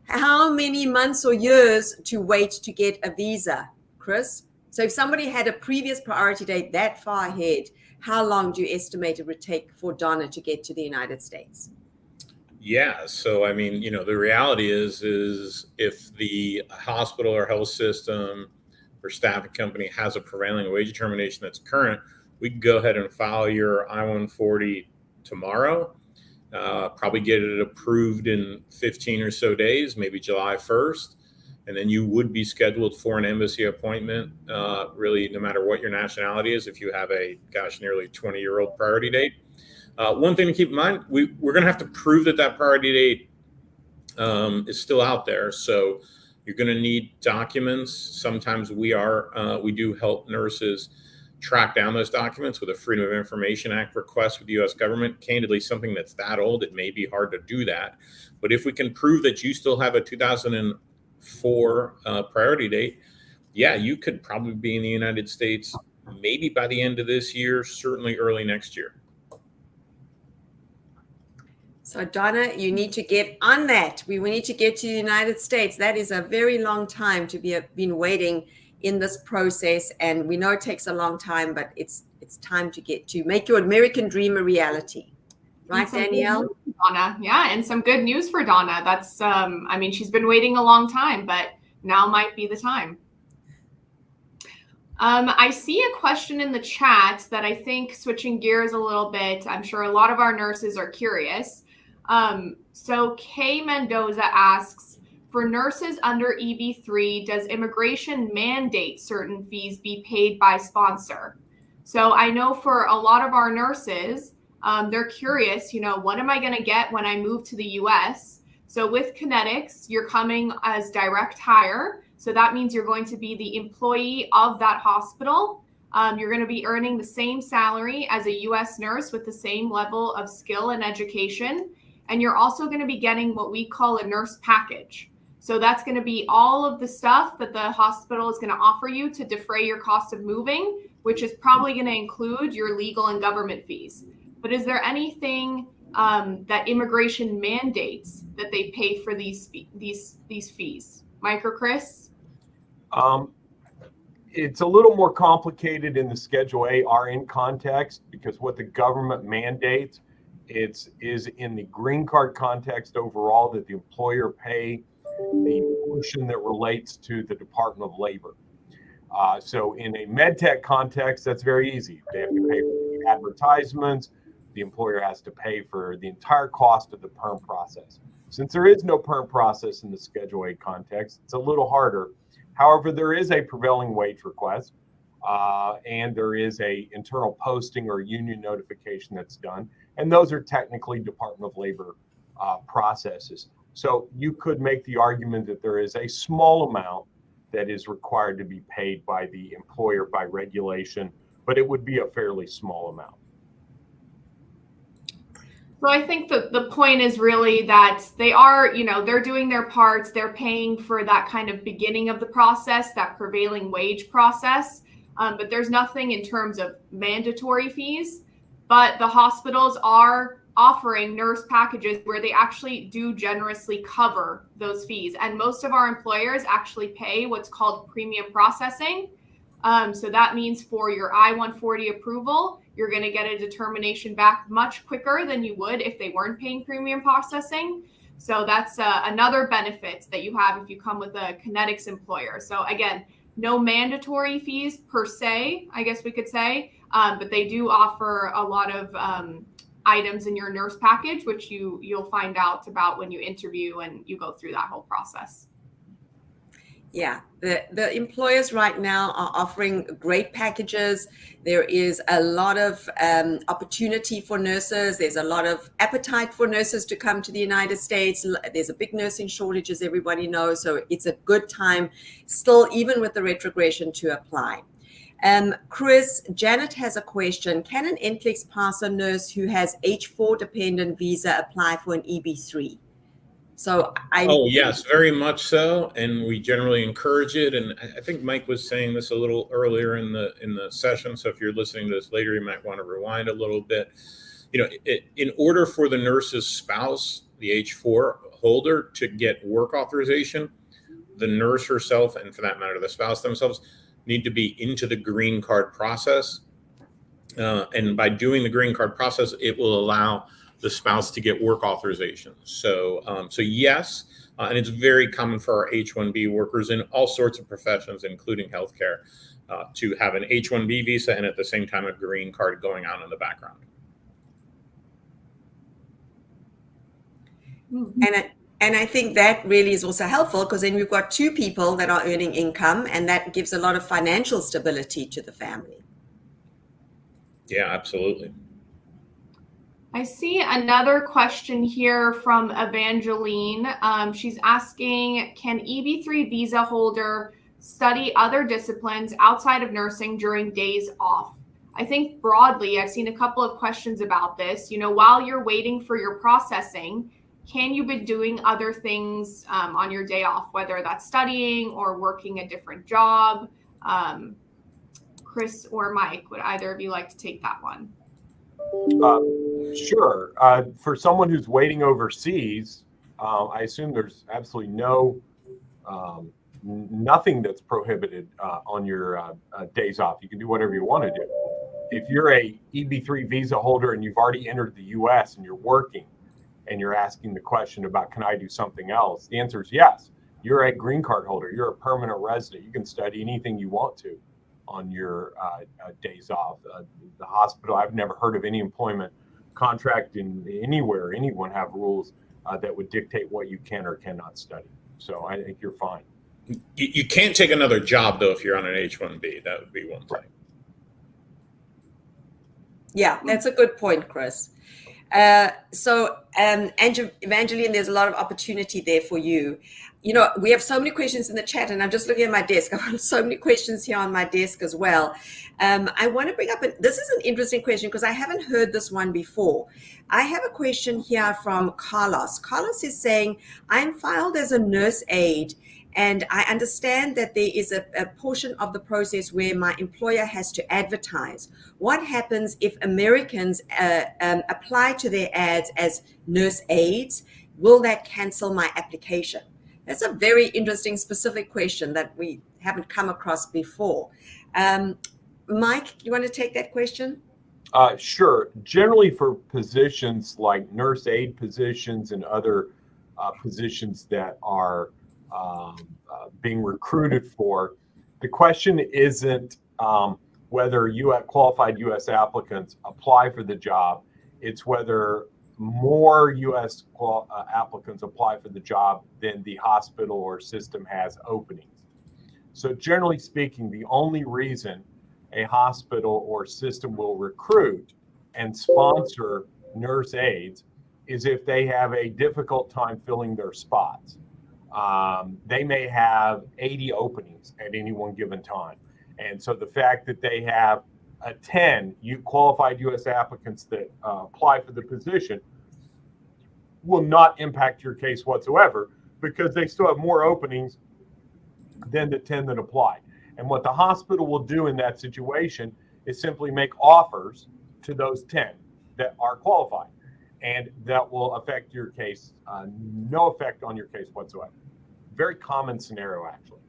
Speaker 1: How many months or years to wait to get a visa, Chris? So if somebody had a previous priority date that far ahead, how long do you estimate it would take for Donna to get to the United States?
Speaker 4: Yeah. So, I mean, the reality is if the hospital or health system or staffing company has a prevailing wage determination that's current, we can go ahead and file your I-140 tomorrow, probably get it approved in 15 or so days, maybe July 1st. And then you would be scheduled for an embassy appointment, really, no matter what your nationality is, if you have a, nearly 20-year-old priority date. One thing to keep in mind, we're going to have to prove that priority date is still out there. So you're going to need documents. Sometimes we do help nurses track down those documents with a Freedom of Information Act request with the U.S. government. Candidly, something that's that old, it may be hard to do that. But if we can prove that you still have a 2004 priority date, yeah, you could probably be in the United States maybe by the end of this year, certainly early next year.
Speaker 1: So Donna, you need to get on that. We need to get to the United States. That is a very long time to been waiting in this process. And we know it takes a long time, but it's time to make your American dream a reality. Right, Danielle?
Speaker 2: Donna, yeah, and some good news for Donna. That's, I mean, she's been waiting a long time, but now might be the time. I see a question in the chat that I think, switching gears a little bit, I'm sure a lot of our nurses are curious. So Kay Mendoza asks, for nurses under EB3, does immigration mandate certain fees be paid by sponsor? So I know for a lot of our nurses, they're curious, what am I going to get when I move to the US? So with Kinetics, you're coming as direct hire. So that means you're going to be the employee of that hospital. You're going to be earning the same salary as a US nurse with the same level of skill and education. And you're also going to be getting what we call a nurse package. So that's going to be all of the stuff that the hospital is going to offer you to defray your cost of moving, which is probably going to include your legal and government fees. But is there anything that immigration mandates that they pay for these fees? Mike or Chris?
Speaker 3: It's a little more complicated in the Schedule A RN context, because what the government mandates is in the green card context overall that the employer pay the portion that relates to the Department of Labor. So in a MedTech context, that's very easy. They have to pay for the advertisements. The employer has to pay for the entire cost of the perm process. Since there is no perm process in the Schedule A context, it's a little harder. However, there is a prevailing wage request, and there is a internal posting or union notification that's done. And those are technically Department of Labor processes. So you could make the argument that there is a small amount that is required to be paid by the employer by regulation, but it would be a fairly small amount.
Speaker 2: So I think the point is really that they are, they're doing their parts. They're paying for that kind of beginning of the process, that prevailing wage process. But there's nothing in terms of mandatory fees. But the hospitals are offering nurse packages where they actually do generously cover those fees. And most of our employers actually pay what's called premium processing. So that means for your I-140 approval, you're going to get a determination back much quicker than you would if they weren't paying premium processing. So that's another benefit that you have if you come with a Kinetics employer. So again, no mandatory fees per se, I guess we could say, but they do offer a lot of items in your nurse package, which you'll find out about when you interview and you go through that whole process.
Speaker 1: Yeah, the employers right now are offering great packages. There is a lot of opportunity for nurses. There's a lot of appetite for nurses to come to the United States. There's a big nursing shortage, as everybody knows. So it's a good time still, even with the retrogression, to apply. Chris, Janet has a question. Can an NCLEX passer nurse who has H4 dependent visa apply for an EB3? So
Speaker 4: yes, very much so, and we generally encourage it. And I think Mike was saying this a little earlier in the session. So if you're listening to this later, you might want to rewind a little bit. In order for the nurse's spouse, the H4 holder, to get work authorization, the nurse herself, and for that matter, the spouse themselves, need to be into the green card process. And by doing the green card process, it will allow the spouse to get work authorization. So yes, and it's very common for our H-1B workers in all sorts of professions, including healthcare, to have an H-1B visa and at the same time a green card going on in the background.
Speaker 1: And I think that really is also helpful, because then we've got two people that are earning income, and that gives a lot of financial stability to the family.
Speaker 4: Yeah, absolutely.
Speaker 2: I see another question here from Evangeline. She's asking, can EB3 visa holder study other disciplines outside of nursing during days off? I think broadly, I've seen a couple of questions about this. While you're waiting for your processing, can you be doing other things on your day off, whether that's studying or working a different job? Chris or Mike, would either of you like to take that one?
Speaker 3: Sure. For someone who's waiting overseas, I assume there's absolutely nothing that's prohibited on your days off. You can do whatever you want to do. If you're a EB3 visa holder and you've already entered the U.S. and you're working and you're asking the question about, can I do something else? The answer is yes. You're a green card holder. You're a permanent resident. You can study anything you want to on your days off. The hospital, I've never heard of any employment contract in anywhere, anyone have rules that would dictate what you can or cannot study. So I think you're fine.
Speaker 4: You can't take another job, though, if you're on an H-1B. That would be one thing.
Speaker 3: Right.
Speaker 1: Yeah, that's a good point, Chris. So Evangeline, there's a lot of opportunity there for you. We have so many questions in the chat, and I'm just looking at my desk. I've got so many questions here on my desk as well. I want to bring up, this is an interesting question because I haven't heard this one before. I have a question here from Carlos. Carlos is saying, I'm filed as a nurse aide, and I understand that there is a portion of the process where my employer has to advertise. What happens if Americans apply to their ads as nurse aides? Will that cancel my application? That's a very interesting, specific question that we haven't come across before. Mike, you want to take that question?
Speaker 3: Sure. Generally for positions like nurse aide positions and other positions that are being recruited for, the question isn't whether qualified U.S. applicants apply for the job. It's whether more U.S. applicants apply for the job than the hospital or system has openings. So generally speaking, the only reason a hospital or system will recruit and sponsor nurse aides is if they have a difficult time filling their spots. They may have 80 openings at any one given time. And so the fact that they have 10 qualified U.S. applicants that apply for the position will not impact your case whatsoever because they still have more openings than the 10 that apply. And what the hospital will do in that situation is simply make offers to those 10 that are qualified. And that will affect your case, no effect on your case whatsoever. Very common scenario, actually.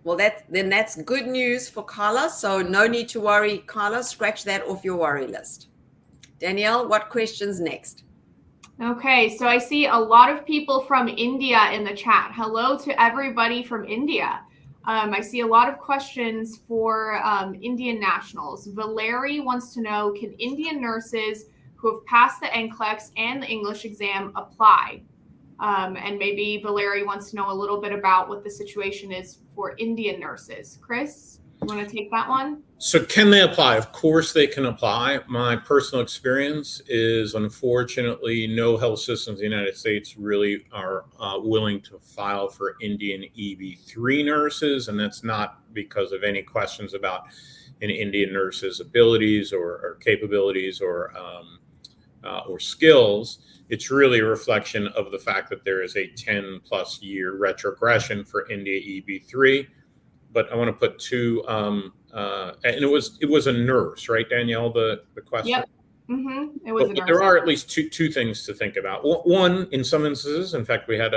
Speaker 1: Well, that's good news for Carlos. So no need to worry, Carlos. Scratch that off your worry list. Danielle, what questions next?
Speaker 2: Okay, so I see a lot of people from India in the chat. Hello to everybody from India. I see a lot of questions for Indian nationals. Valerie wants to know, can Indian nurses who have passed the NCLEX and the English exam apply? And maybe Valerie wants to know a little bit about what the situation is for Indian nurses. Chris, you want to take that one?
Speaker 4: So can they apply? Of course they can apply. My personal experience is, unfortunately, no health systems in the United States really are willing to file for Indian EB3 nurses. And that's not because of any questions about an Indian nurse's abilities or capabilities or skills. It's really a reflection of the fact that there is a 10 plus year retrogression for India EB3. But I want to put two, and it was a nurse, right, Danielle, the question?
Speaker 2: Yep. Mm-hmm. It was a nurse.
Speaker 4: There are at least two things to think about. One, in some instances, in fact, we had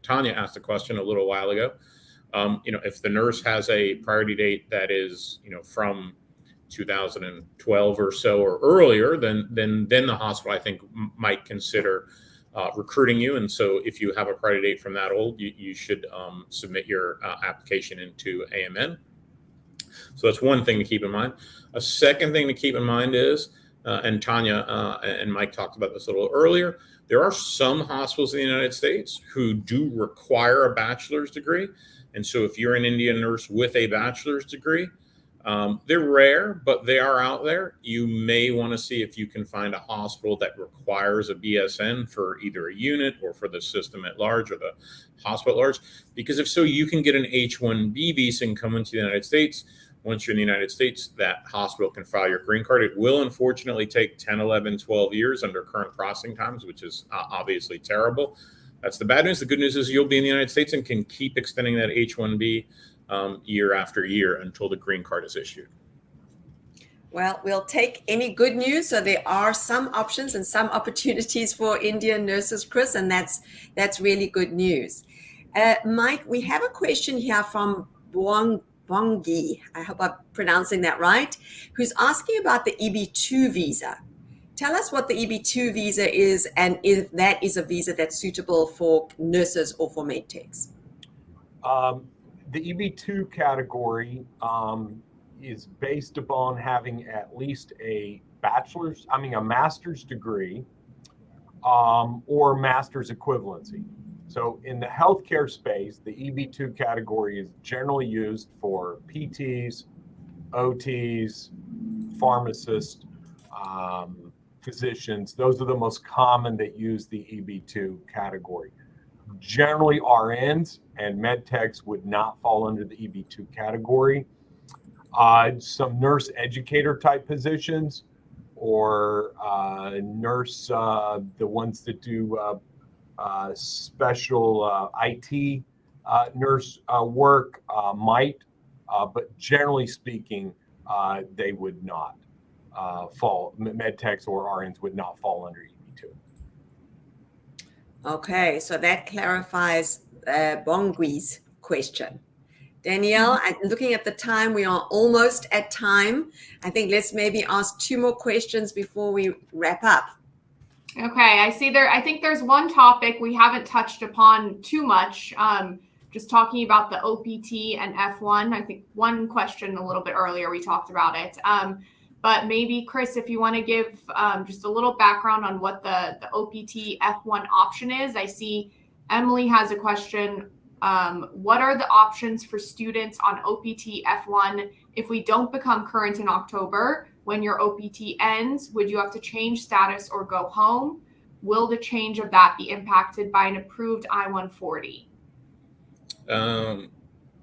Speaker 4: Tanya asked a question a little while ago. If the nurse has a priority date that is, from 2012 or so or earlier, then the hospital, I think, might consider recruiting you. And so if you have a priority date from that old, you should submit your application into AMN. So that's one thing to keep in mind. A second thing to keep in mind is, and Tanya and Mike talked about this a little earlier, there are some hospitals in the United States who do require a bachelor's degree. And so if you're an Indian nurse with a bachelor's degree, They're rare, but they are out there. You may want to see if you can find a hospital that requires a BSN for either a unit or for the system at large or the hospital at large, because if so, you can get an H-1B visa and come into the United States. Once you're in the United States, that hospital can file your green card. It will unfortunately take 10, 11, 12 years under current processing times, which is obviously terrible. That's the bad news. The good news is you'll be in the United States and can keep extending that H-1B year after year until the green card is issued.
Speaker 1: Well, we'll take any good news. So there are some options and some opportunities for Indian nurses, Chris, and that's really good news. Mike, we have a question here from Bongi, I hope I'm pronouncing that right, who's asking about the EB2 visa. Tell us what the EB2 visa is and if that is a visa that's suitable for nurses or for MedTechs.
Speaker 3: The EB2 category is based upon having at least a master's degree or master's equivalency. So in the healthcare space, the EB2 category is generally used for PTs, OTs, pharmacists, physicians. Those are the most common that use the EB2 category. Generally, RNs and MedTechs would not fall under the EB2 category. Some nurse educator type positions or nurse, the ones that do special IT nurse work might, but generally speaking, they would not fall, MedTechs or RNs would not fall under EB2.
Speaker 1: Okay, so that clarifies Bongui's question. Danielle, I'm looking at the time. We are almost at time. I think let's maybe ask 2 more questions before we wrap up.
Speaker 2: Okay, I think there's one topic we haven't touched upon too much, just talking about the OPT and F1. I think one question a little bit earlier, we talked about it. But maybe, Chris, if you want to give just a little background on what the OPT F1 option is. I see Emily has a question. What are the options for students on OPT F1 if we don't become current in October? When your OPT ends, would you have to change status or go home? Will the change of that be impacted by an approved I-140?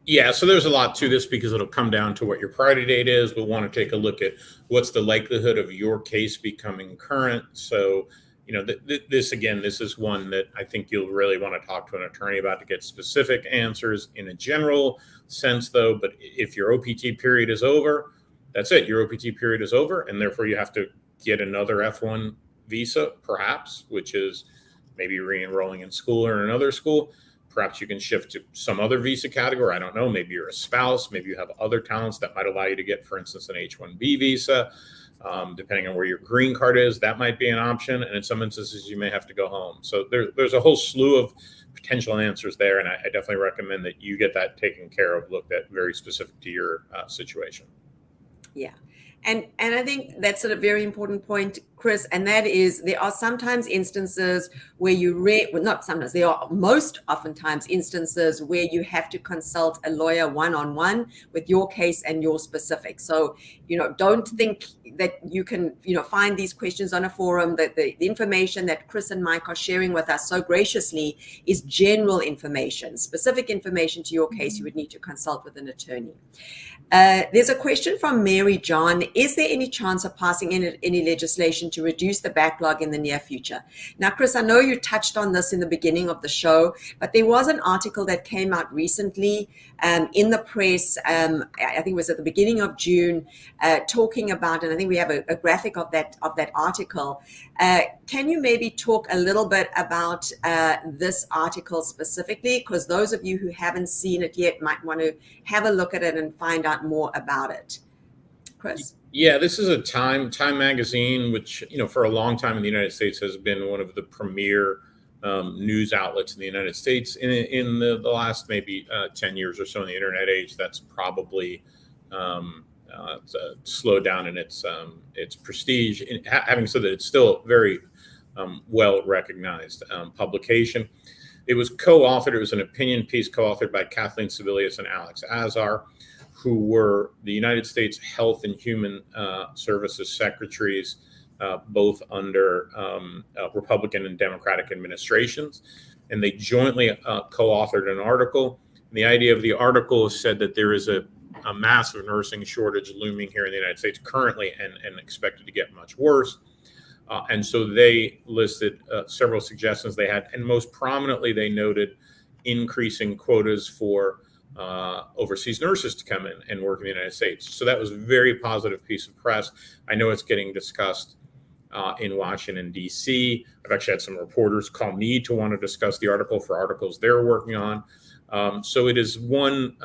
Speaker 4: Yeah, so there's a lot to this because it'll come down to what your priority date is. We'll want to take a look at what's the likelihood of your case becoming current. So, this is one that I think you'll really want to talk to an attorney about to get specific answers in a general sense, though. But if your OPT period is over, that's it. Your OPT period is over, and therefore you have to get another F1 visa, perhaps, which is maybe re-enrolling in school or another school. Perhaps you can shift to some other visa category. I don't know. Maybe you're a spouse. Maybe you have other talents that might allow you to get, for instance, an H-1B visa. Depending on where your green card is, that might be an option. And in some instances, you may have to go home. So there's a whole slew of potential answers there. And I definitely recommend that you get that taken care of, looked at very specific to your situation.
Speaker 1: Yeah. And I think that's a very important point, Chris, and that is there are sometimes instances where there are most oftentimes instances where you have to consult a lawyer one-on-one with your case and your specifics. So, don't think that you can, find these questions on a forum. That the information that Chris and Mike are sharing with us so graciously is general information. Specific information to your case, you would need to consult with an attorney. There's a question from Mary John. Is there any chance of passing any legislation to reduce the backlog in the near future? Now, Chris, I know you touched on this in the beginning of the show, but there was an article that came out recently in the press, I think it was at the beginning of June, talking about, and I think we have a graphic of that article. Can you maybe talk a little bit about this article specifically? Because those of you who haven't seen it yet might want to have a look at it and find out more about it. Chris?
Speaker 4: Yeah, this is a Time magazine, which, for a long time in the United States has been one of the premier news outlets in the United States. In the last maybe 10 years or so in the internet age, that's probably slowed down in its prestige. Having said that, it's still very well recognized publication. It was co-authored. It was an opinion piece co-authored by Kathleen Sebelius and Alex Azar, who were the United States Health and Human Services secretaries, both under Republican and Democratic administrations. And they jointly co-authored an article. And the idea of the article said that there is a massive nursing shortage looming here in the United States currently and expected to get much worse. And so they listed several suggestions they had. And most prominently, they noted increasing quotas for overseas nurses to come in and work in the United States. So that was a very positive piece of press. I know it's getting discussed in Washington, D.C. I've actually had some reporters call me to want to discuss the article for articles they're working on. So it is one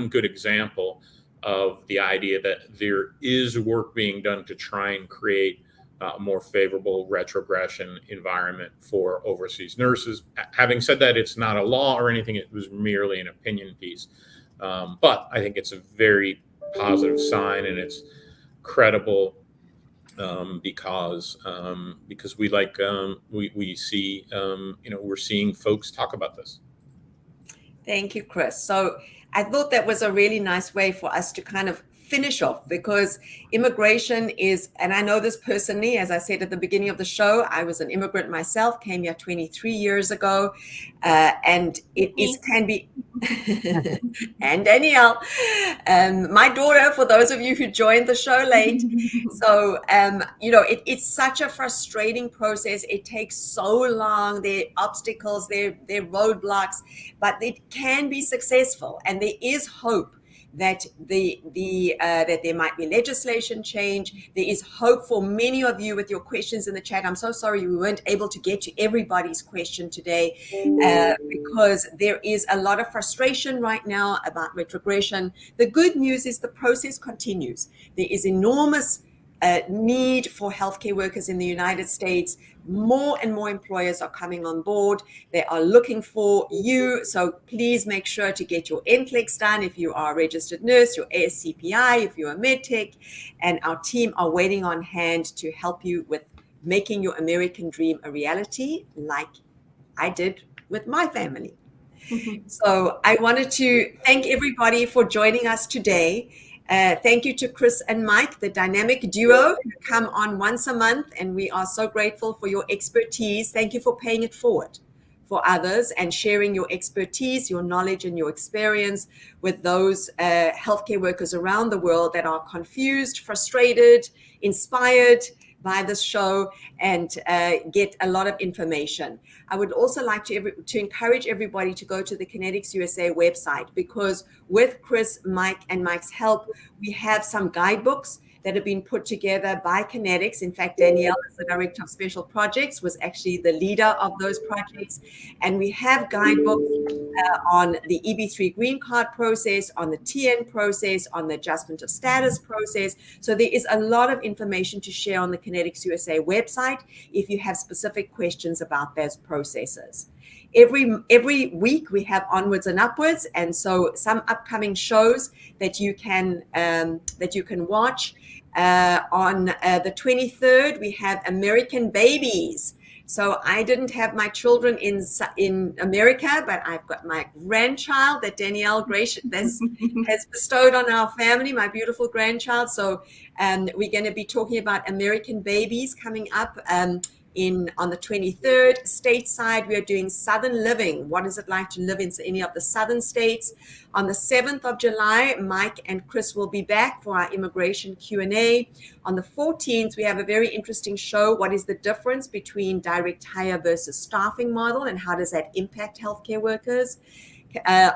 Speaker 4: good example of the idea that there is work being done to try and create a more favorable retrogression environment for overseas nurses. Having said that, it's not a law or anything. It was merely an opinion piece. But I think it's a very positive sign, and it's credible because we we see we're seeing folks talk about this.
Speaker 1: Thank you, Chris. So I thought that was a really nice way for us to kind of finish off, because immigration is, and I know this personally, as I said at the beginning of the show, I was an immigrant myself, came here 23 years ago, and can be, and Danielle, my daughter, for those of you who joined the show late. So, it's such a frustrating process. It takes so long. There are obstacles, there are roadblocks, but it can be successful, and there is hope that that there might be legislation change. There is hope for many of you with your questions in the chat. I'm so sorry we weren't able to get to everybody's question today because there is a lot of frustration right now about retrogression. The good news is the process continues. There is enormous need for healthcare workers in the United States. More and more employers are coming on board. They are looking for you. So please make sure to get your NCLEX done if you are a registered nurse, your ASCPI if you're a MedTech, and our team are waiting on hand to help you with making your American dream a reality, like I did with my family. So I wanted to thank everybody for joining us today. Thank you to Chris and Mike, the dynamic duo who come on once a month, and we are so grateful for your expertise. Thank you for paying it forward for others and sharing your expertise, your knowledge, and your experience with those healthcare workers around the world that are confused, frustrated, inspired by this show, and get a lot of information. I would also like to encourage everybody to go to the Kinetics USA website, because with Chris, Mike, and Mike's help, we have some guidebooks that have been put together by Kinetics. In fact, Danielle, as the Director of Special Projects, was actually the leader of those projects. And we have guidebooks on the EB3 green card process, on the TN process, on the adjustment of status process. So there is a lot of information to share on the Kinetics USA website if you have specific questions about those processes. Every week we have Onwards and Upwards, and so some upcoming shows that you can watch. On the 23rd, we have American Babies. So I didn't have my children in America, but I've got my grandchild that Danielle has bestowed on our family, my beautiful grandchild. So we're going to be talking about American Babies coming up on the 23rd. Stateside, we are doing Southern living. What is it like to live in any of the Southern states? On the 7th of July, Mike and Chris will be back for our immigration Q&A. On the 14th, we have a very interesting show. What is the difference between direct hire versus staffing model, and how does that impact healthcare workers?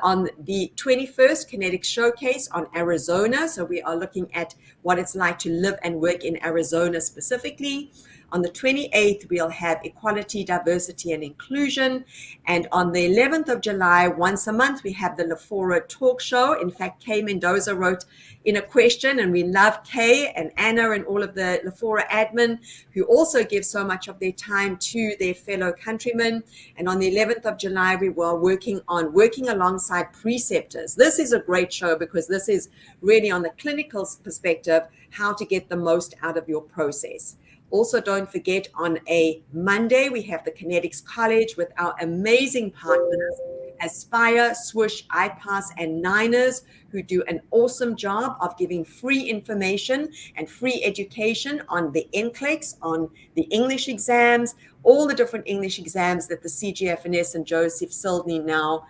Speaker 1: On the 21st, Kinetics Showcase on Arizona. So we are looking at what it's like to live and work in Arizona specifically. On the 28th, we'll have Equality, Diversity, and Inclusion. And on the 11th of July, once a month, we have the LaFora Talk Show. In fact, Kay Mendoza wrote in a question, and we love Kay and Anna and all of the LaFora admin who also give so much of their time to their fellow countrymen. And on the 11th of July, we were working alongside preceptors. This is a great show because this is really on the clinical perspective, how to get the most out of your process. Also, don't forget, on a Monday, we have the Kinetics College with our amazing partners Aspire, Swoosh, iPass, and Niners, who do an awesome job of giving free information and free education on the NCLEX, on the English exams, all the different English exams that the CGFNS and Joseph Sildney now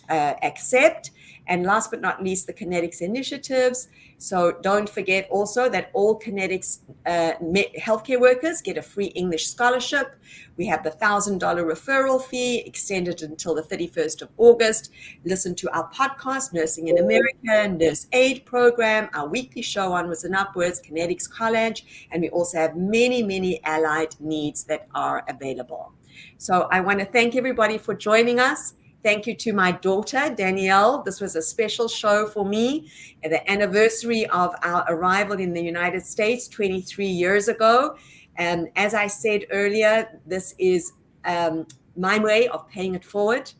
Speaker 1: accept. And last but not least, the Kinetics initiatives. So don't forget also that all Kinetics healthcare workers get a free English scholarship. We have the $1,000 referral fee extended until the 31st of August. Listen to our podcast, Nursing in America, Nurse Aid Program, our weekly show Onwards and Upwards, Kinetics College, and we also have many, many allied needs that are available. So I want to thank everybody for joining us. Thank you to my daughter, Danielle. This was a special show for me at the anniversary of our arrival in the United States 23 years ago. And as I said earlier, this is my way of paying it forward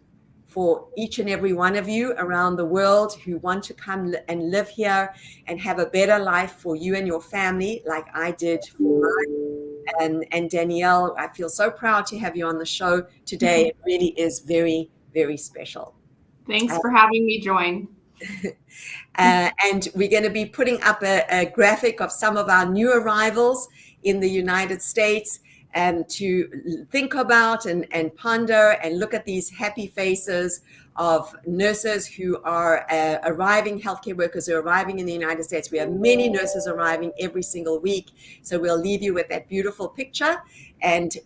Speaker 1: for each and every one of you around the world who want to come and live here and have a better life for you and your family, like I did for mine. And Danielle, I feel so proud to have you on the show today. It really is very, very special.
Speaker 2: Thanks for having me join.
Speaker 1: And we're going to be putting up a graphic of some of our new arrivals in the United States to think about and ponder and look at these happy faces of nurses who are arriving, healthcare workers who are arriving in the United States. We have many nurses arriving every single week. So we'll leave you with that beautiful picture. And